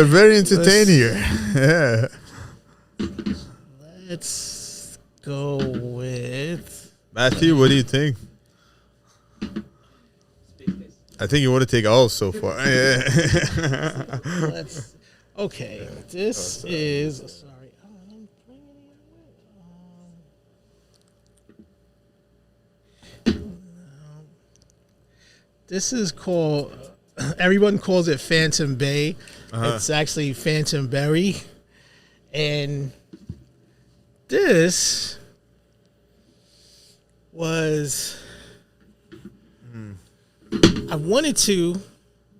They're very entertaining here. Yeah. Let's go with Matthew, what do you think? I think you want to take all so far. Yeah. Okay, this is sorry. This is called. Everyone calls it Phantom Bay. It's actually Phantom Berry, and this was. I wanted to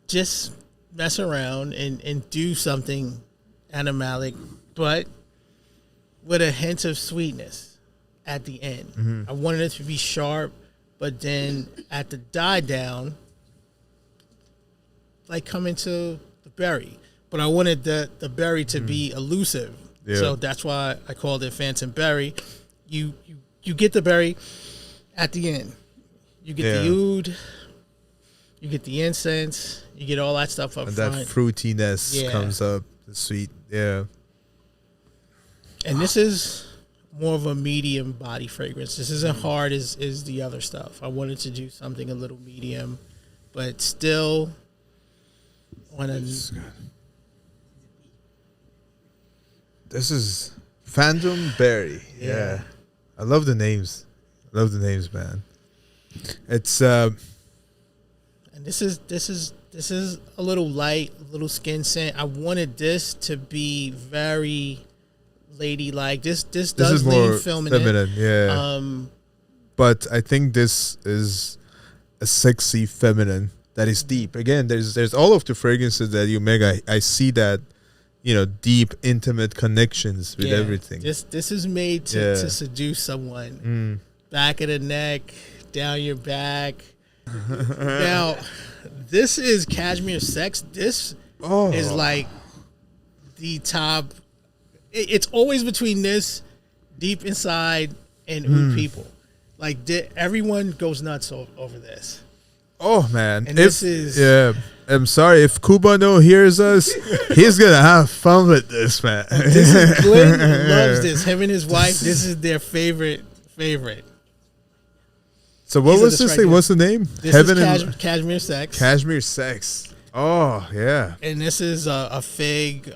just mess around and do something animalic, but with a hint of sweetness at the end. I wanted it to be sharp, but then at the die down, like come into the berry. But I wanted the berry to be elusive. Yeah. So that's why I called it Phantom Berry. You get the berry at the end. You get the oud. You get the incense. You get all that stuff up and front. That fruitiness comes up. The sweet, yeah. And this is more of a medium body fragrance. This isn't hard as the other stuff. I wanted to do something a little medium, but still on a... This is Phantom Berry. Yeah. I love the names. Man. It's... And this is a little light, a little skin scent. I wanted this to be very ladylike. This does lean feminine. Yeah. But I think this is a sexy feminine that is deep. Again, there's all of the fragrances that you make. I see that, deep, intimate connections with everything. This is made to seduce someone. Back of the neck, down your back. Now, this is Cashmere Sex. This is like the top. It's always between this, Deep Inside, and Oud People. Like, everyone goes nuts over this. Oh, man. And this is... Yeah. I'm sorry. If Cubano hears us, he's going to have fun with this, man. Glenn loves this. Him and his wife, this is their favorite. So what was this thing? What's the name? This is Cashmere Sex. Cashmere Sex. Oh, yeah. And this is a fig,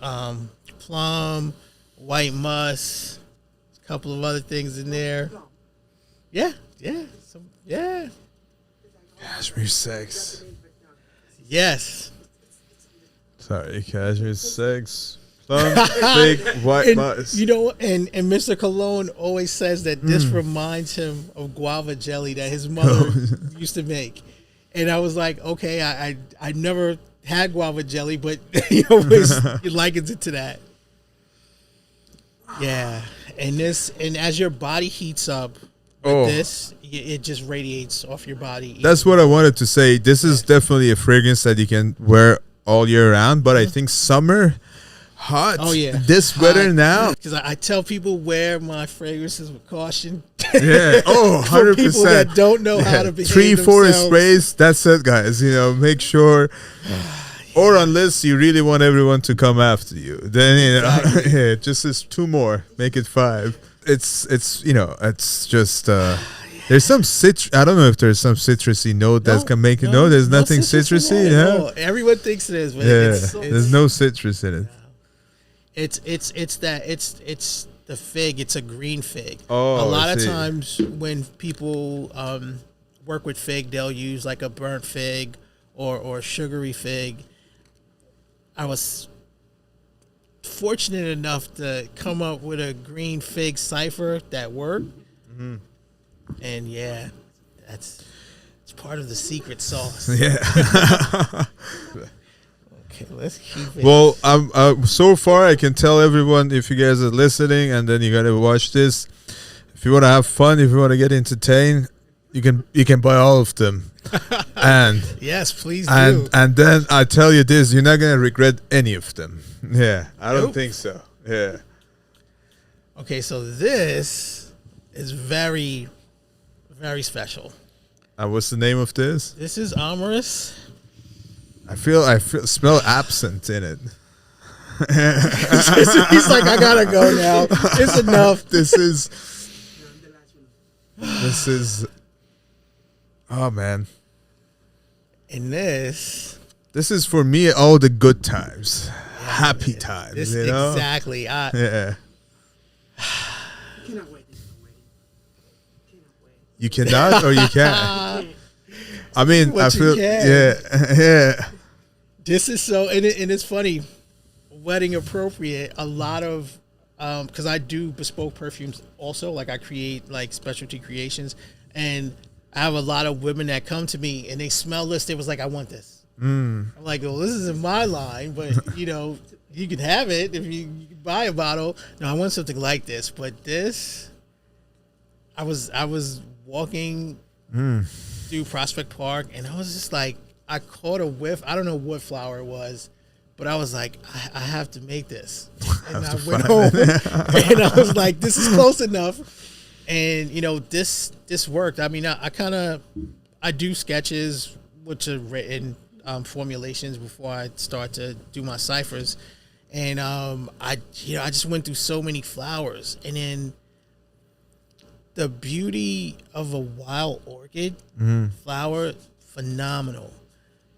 plum, white musk, a couple of other things in there. Yeah. Cashmere Sex. Yes. Sorry, Cashmere Sex. Plum, fig, white musk. And Mr. Cologne always says that this reminds him of guava jelly that his mother used to make. And I was like, okay, I never had guava jelly, but he likens it to that. Yeah. And as your body heats up with this, it just radiates off your body. That's what I wanted to say. This is definitely a fragrance that you can wear all year round, but I think summer... Hot. Oh, yeah. This weather now. Because I tell people wear my fragrances with caution. Yeah. Oh, 100%. For people that don't know how to behave 3-4 sprays. That's it, guys. Make sure. Or unless you really want everyone to come after you. Then, exactly. Just as 2 more. Make it 5. It's just... There's some I don't know if there's some citrusy note that can make it. No, there's nothing citrusy. Yeah. Everyone thinks it is, but there's no citrus in it. It's the fig. It's a green fig. Oh, a lot of times when people work with fig, they'll use like a burnt fig or sugary fig. I was fortunate enough to come up with a green fig cipher that worked, and it's part of the secret sauce. Yeah. Okay, let's keep it. Well, so far I can tell everyone, if you guys are listening and then you gotta watch this, if you want to have fun, if you want to get entertained, you can buy all of them. And yes, please do. And then I tell you this, you're not gonna regret any of them. Yeah, I don't think so. Yeah. Okay, so this is very, very special. And what's the name of this? This is Amorous. I smell absinthe in it. He's like, I gotta go now. It's enough. This is. Oh man. And this is for me all the good times, happy times. This, you know? Exactly. Yeah. Cannot wait. You cannot, or you can. I mean, What I you feel. can. Yeah. This is so, and it's funny, wedding appropriate. A lot of, because I do bespoke perfumes also. Like I create like specialty creations, and I have a lot of women that come to me and they smell this. They was like, I want this. I'm like, well, this isn't my line, but you know, you can have it if you can buy a bottle. No, I want something like this. But this, I was walking through Prospect Park, and I was just like, I caught a whiff. I don't know what flower it was, but I was like, I have to make this. And I went home, and I was like, this is close enough. And you know, this worked. I mean, I do sketches, which are written formulations before I start to do my ciphers, and I just went through so many flowers, and then the beauty of a wild orchid flower, phenomenal.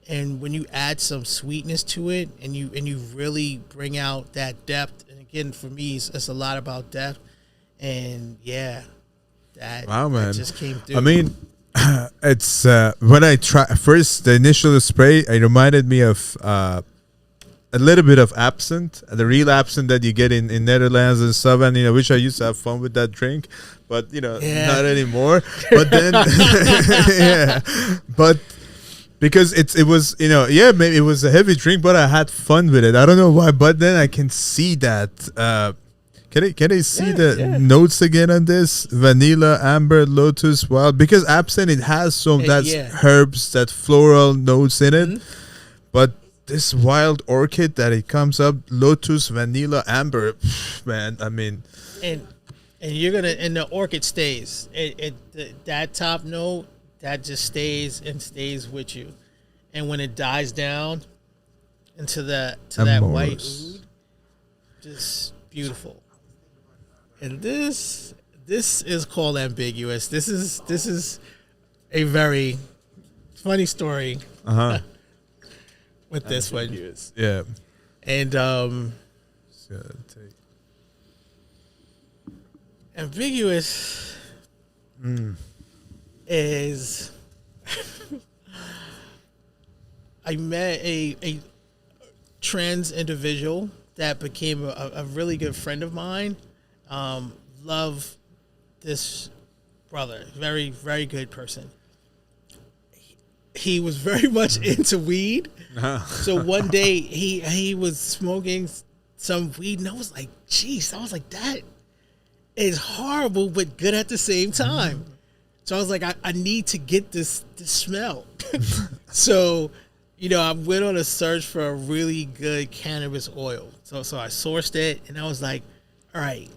And when you add some sweetness to it, and you really bring out that depth, and again for me, it's a lot about depth, and yeah. Wow, man. That just came through. I mean, it's when I try first the initial spray, it reminded me of a little bit of absinthe, the real absinthe that you get in Netherlands and stuff. And you know, which I used to have fun with that drink, but you know, not anymore. But then, yeah, but because it was, you know, yeah, maybe it was a heavy drink, but I had fun with it. I don't know why, but then I can see that. Can I see the notes again on this? Vanilla, amber, lotus, wild. Because absinthe, it has some herbs, that floral notes in it. But this wild orchid that it comes up, lotus, vanilla, amber, man, I mean. And you're going to, and the orchid stays. That top note, that just stays with you. And when it dies down into that white oud, just beautiful. And this is called ambiguous. This is a very funny story with this ambiguous one. Yeah. And ambiguous is I met a trans individual that became a really good friend of mine. Love this brother. Very, very good person. He was very much into weed. So one day he was smoking some weed, and I was like, geez, that is horrible but good at the same time. So I was like, I need to get this smell. So, you know, I went on a search for a really good cannabis oil. So I sourced it, and I was like, all right,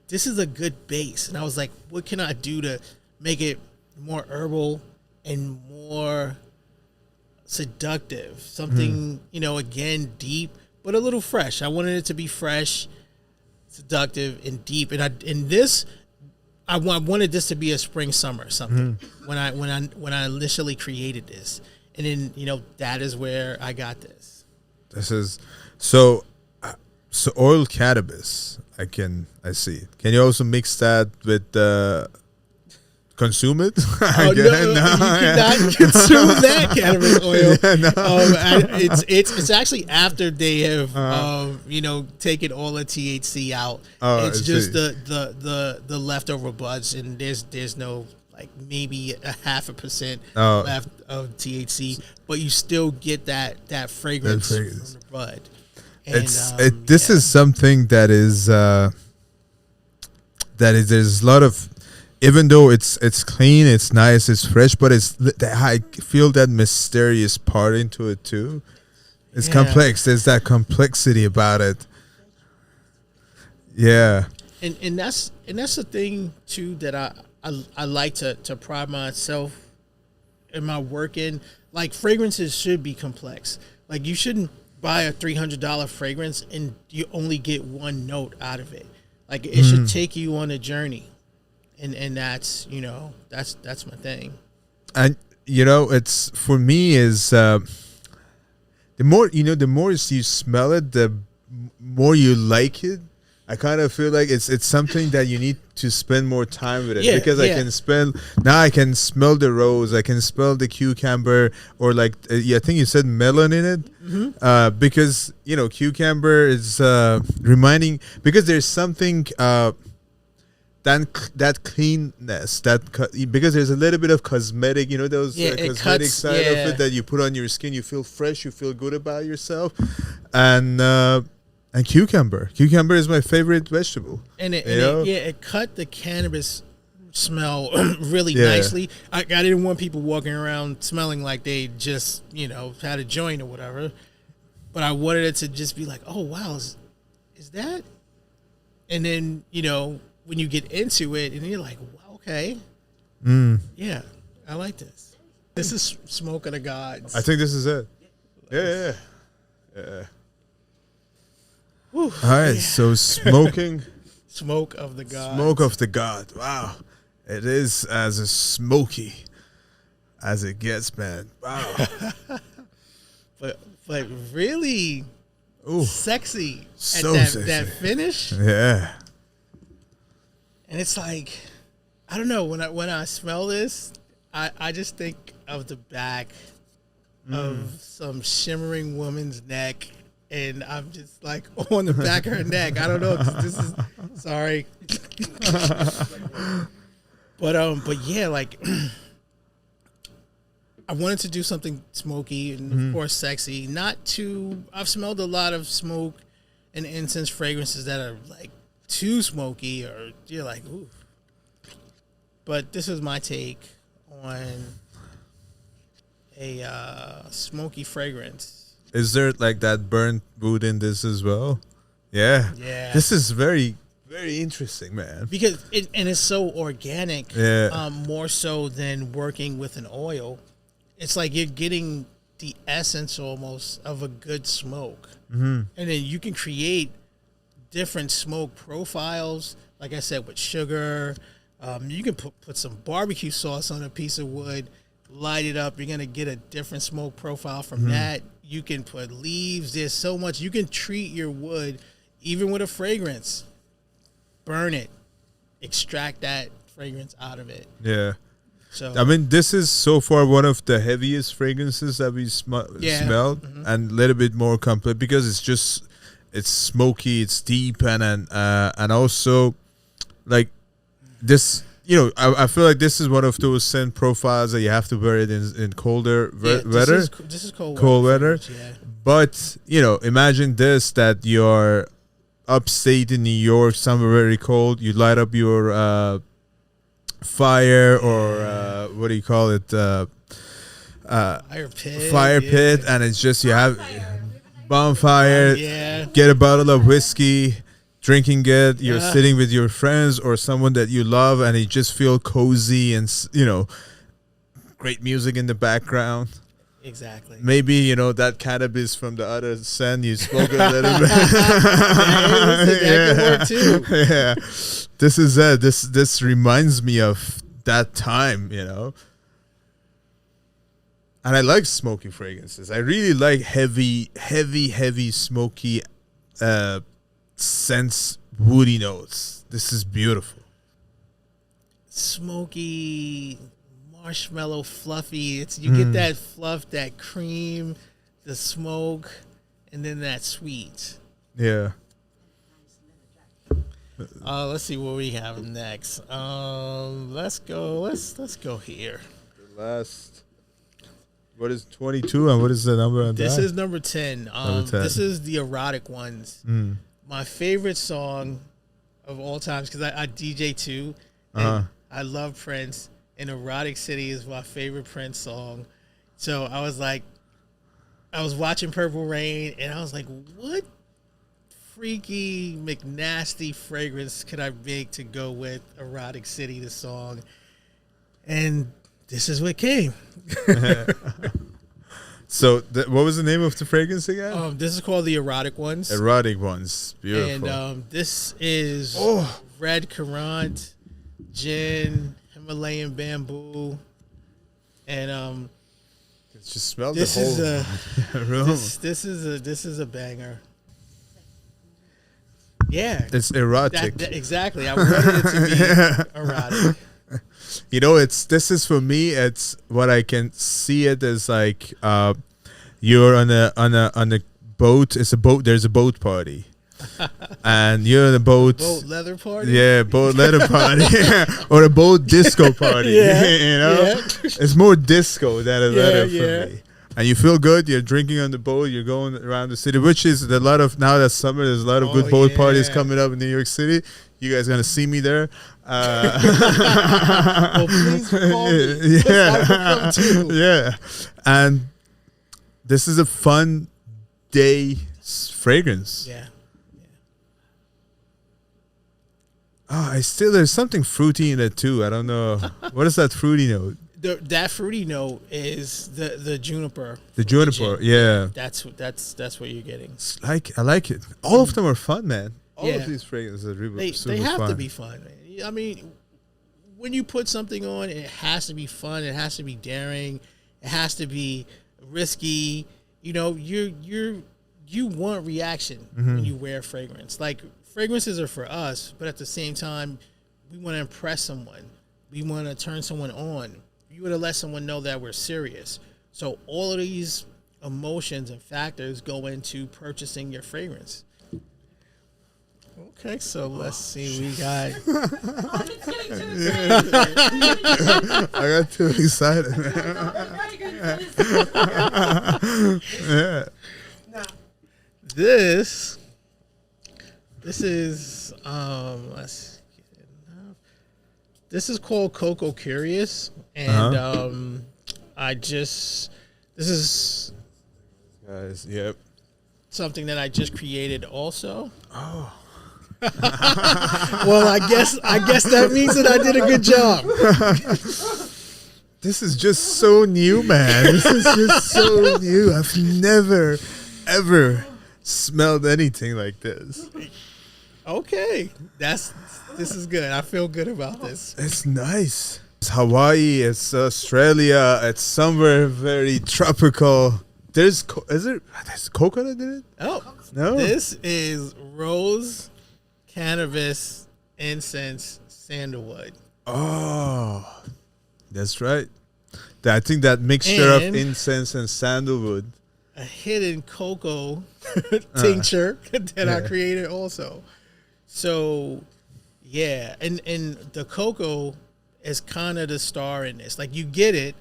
this is a good base. And I was like, what can I do to make it more herbal and more seductive? Something, you know, again, deep, but a little fresh. I wanted it to be fresh, seductive, and deep. And I wanted this to be a spring summer something when I initially created this. And then, you know, that is where I got this. This is so oil cannabis. I see. Can you also mix that with consume it? Oh, no, you cannot consume that cannabis oil. It's actually after they have you know, taken all the THC out. It's just the leftover buds, and there's no, like, maybe a 0.5% left of THC, but you still get that fragrance from the bud. And, this is something that is there's a lot of, even though it's clean, it's nice, it's fresh, but I feel that mysterious part into it too. It's complex. There's that complexity about it. Yeah. And that's the thing too that I like to pride myself in my work in. Like, fragrances should be complex. Like, you shouldn't buy a $300 fragrance and you only get one note out of it. Like it should take you on a journey, and that's that's my thing. And it's for me is the more the more you smell it, the more you like it. I kind of feel like it's something that you need to spend more time with it, because I can smell the rose, I can smell the cucumber, or like I think you said melon in it, because cucumber is reminding, because there's something that cleanness, because there's a little bit of cosmetic, those cosmetic side of it that you put on your skin. You feel fresh, you feel good about yourself, and cucumber is my favorite vegetable. And it cut the cannabis smell really nicely. I didn't want people walking around smelling like they just had a joint or whatever, but I wanted it to just be like, oh wow, is that? And then when you get into it and you're like, wow, okay, yeah, I like this. This is Smoke of the Gods. I think this is it. Yeah. Whew, all right, so smoking. Smoke of the God. Smoke of the God. Wow. It is as smoky as it gets, man. Wow. but really sexy so at sexy. That finish. Yeah. And it's like, I don't know, when I smell this, I just think of the back of some shimmering woman's neck. And I'm just like on the back of her neck. I don't know. This is sorry, but yeah, like I wanted to do something smoky and of course sexy. Not too. I've smelled a lot of smoke and incense fragrances that are like too smoky, or you're like, ooh. But this is my take on a smoky fragrance. Is there like that burnt wood in this as well? Yeah. Yeah. This is very, very interesting, man. Because it's so organic. Yeah. More so than working with an oil. It's like you're getting the essence almost of a good smoke. And then you can create different smoke profiles. Like I said, with sugar. You can put some barbecue sauce on a piece of wood, light it up. You're going to get a different smoke profile from that. You can put leaves. There's so much. You can treat your wood, even with a fragrance. Burn it. Extract that fragrance out of it. Yeah. So I mean, this is so far one of the heaviest fragrances that we smelled, and a little bit more complete, because it's smoky, it's deep, and also like this. I feel like this is one of those scent profiles that you have to wear it in colder weather. This is cold weather. Yeah. But, imagine this, that you're upstate in New York, somewhere very cold. You light up your fire, or what do you call it? Fire pit. And it's just, you have bonfire, get a bottle of whiskey, drinking it, you're sitting with your friends or someone that you love, and you just feel cozy, and great music in the background. Exactly. Maybe that cannabis from the other scent you spoke a little bit. That could work too. Yeah, this is it. This reminds me of that time, And I like smoky fragrances. I really like heavy, smoky scents, woody notes. This is beautiful. Smoky, marshmallow, fluffy. You get that fluff, that cream, the smoke, and then that sweet. Yeah. Let's see what we have next. Let's go here. The last. What is 22 and what is the number on This that? is number 10. This is the erotic ones. My favorite song of all times, because I DJ too. And I love Prince, and Erotic City is my favorite Prince song. So I was watching Purple Rain, and I was like, what freaky McNasty fragrance could I make to go with Erotic City, the song? And this is what came. So what was the name of the fragrance again? This is called the Erotic Ones. Erotic Ones. Beautiful. And this is red currant, gin, Himalayan bamboo, and just smell this the whole room. This is a banger. Yeah, it's erotic. Exactly. I wanted it to be erotic. You know, this is for me. It's what I can see it as like you're on a boat. It's a boat. There's a boat party, and you're on a boat. Boat leather party. Yeah, boat leather party, or a boat disco party. Yeah, you know, it's more disco than a leather for me. And you feel good. You're drinking on the boat. You're going around the city, which is a lot of now that summer. There's a lot of good boat parties coming up in New York City. You guys gonna see me there. Well, please call me. I will come too. Yeah, and this is a fun day fragrance. Yeah. Oh, there's something fruity in it too. I don't know. What is that fruity note? That fruity note is the juniper. The juniper, yeah. That's what you're getting. I like it. All of them are fun, man. All of these fragrances are really super fun. They have fun. to be fun, man. I mean, when you put something on, it has to be fun. It has to be daring. It has to be risky. You know, you want reaction when you wear fragrance. Like, fragrances are for us, but at the same time, we want to impress someone. We want to turn someone on. You want to let someone know that we're serious. So all of these emotions and factors go into purchasing your fragrance. Okay, so let's see. We got. I got too excited. Yeah. This is let's get it enough. This is called Coco Curious, and this is yep, something that I just created also. Oh. Well, I guess that means that I did a good job. This is just so new, man. This is just so new. I've never, ever smelled anything like this. Okay, this is good. I feel good about this. It's nice. It's Hawaii. It's Australia. It's somewhere very tropical. There's coconut in it? Oh no. This is rose, cannabis, incense, sandalwood. Oh, that's right. I think that mixture of incense and sandalwood. A hidden cocoa tincture that I created also. So, yeah, and the cocoa is kind of the star in this. Like, you get it,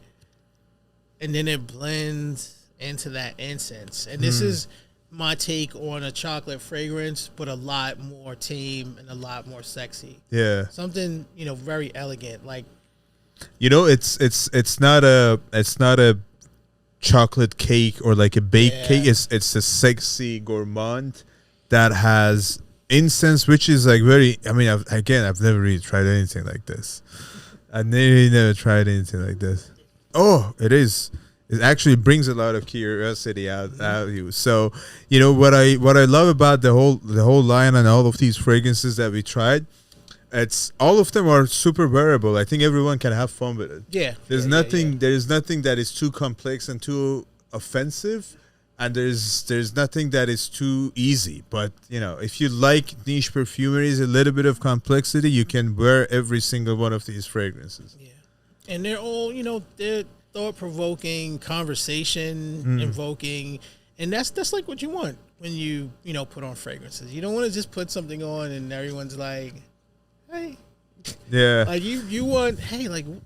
and then it blends into that incense. And this is my take on a chocolate fragrance, but a lot more tame and a lot more sexy. Yeah, something very elegant. Like, it's not a chocolate cake or like a baked cake. It's a sexy gourmand that has incense, which is like very. I mean, I've never really tried anything like this. I've never tried anything like this. Oh, it is. It actually brings a lot of curiosity out of you. So, what I love about the whole line and all of these fragrances that we tried, it's all of them are super wearable. I think everyone can have fun with it. Yeah. There's nothing that is too complex and too offensive, and there's nothing that is too easy. But if you like niche perfumeries, a little bit of complexity, you can wear every single one of these fragrances. Yeah, and they're all they're thought-provoking, conversation-invoking, and that's like what you want when you put on fragrances. You don't want to just put something on and everyone's like, hey, yeah, like you want, hey, like what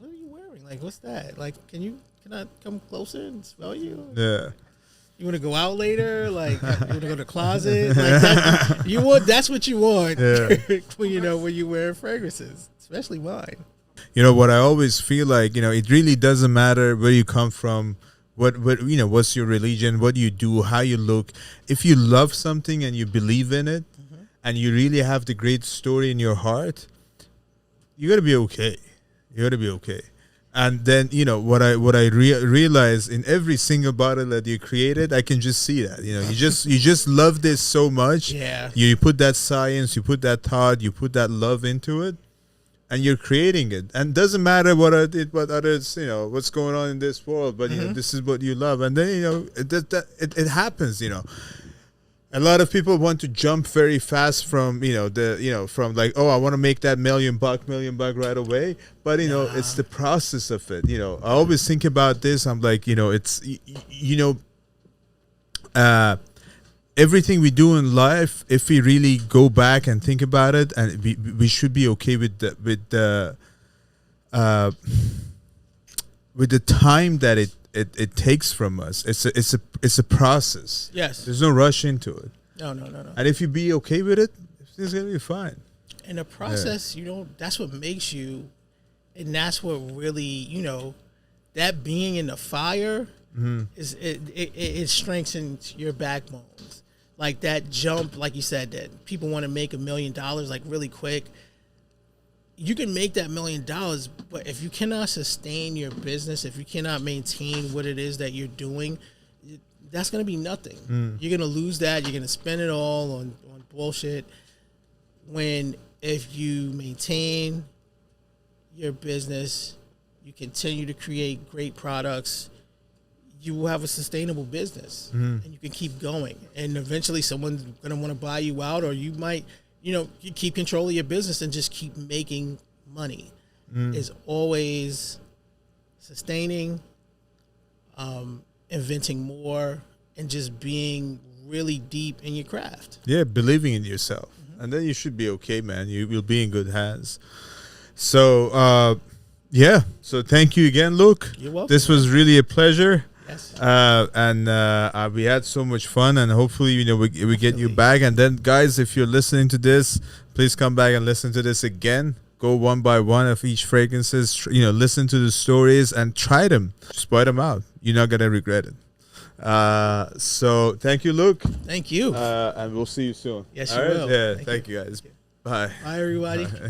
are you wearing? Like, what's that? Like, can I come closer and smell you? Yeah. You want to go out later? Like, you want to go to the closet? Like that's what you want. Yeah. when you wear fragrances, especially mine. What I always feel like, it really doesn't matter where you come from, what's your religion, what you do, how you look. If you love something and you believe in it, and you really have the great story in your heart, you're going to be okay. You're going to be okay. And then what I realize in every single bottle that you created, I can just see that you just love this so much. Yeah. You put that science, you put that thought, you put that love into it, and you're creating it. And doesn't matter what others what's going on in this world, but this is what you love, and then it happens. A lot of people want to jump very fast from from like, oh, I want to make that million buck right away, but it's the process of it. I always think about this. I'm like, it's everything we do in life, if we really go back and think about it, and we should be okay with the time that it takes from us. It's a process. Yes. There's no rush into it. No. And if you be okay with it, it's gonna be fine. In the process, that's what makes you, and that's what really, that being in the fire is it strengthens your backbones. Like that jump, like you said, that people want to make $1 million like really quick. You can make that $1 million, but if you cannot sustain your business, if you cannot maintain what it is that you're doing, that's going to be nothing. You're going to lose that. You're going to spend it all on bullshit. If you maintain your business, you continue to create great products, you will have a sustainable business, and you can keep going. And eventually someone's going to want to buy you out, or you might, you keep control of your business and just keep making money. Is always sustaining, inventing more, and just being really deep in your craft. Yeah, believing in yourself. And then you should be okay, man. You'll be in good hands. So, So thank you again, Luke. You're welcome. This was really a pleasure. Yes. And we had so much fun, and hopefully, we get you back. And then, guys, if you're listening to this, please come back and listen to this again. Go one by one of each fragrances. Listen to the stories and try them. Just buy them out. You're not gonna regret it. So thank you, Luke. Thank you. And we'll see you soon. Yes, All you right? will. Yeah. Thank you, guys. Bye. Bye, everybody. Bye.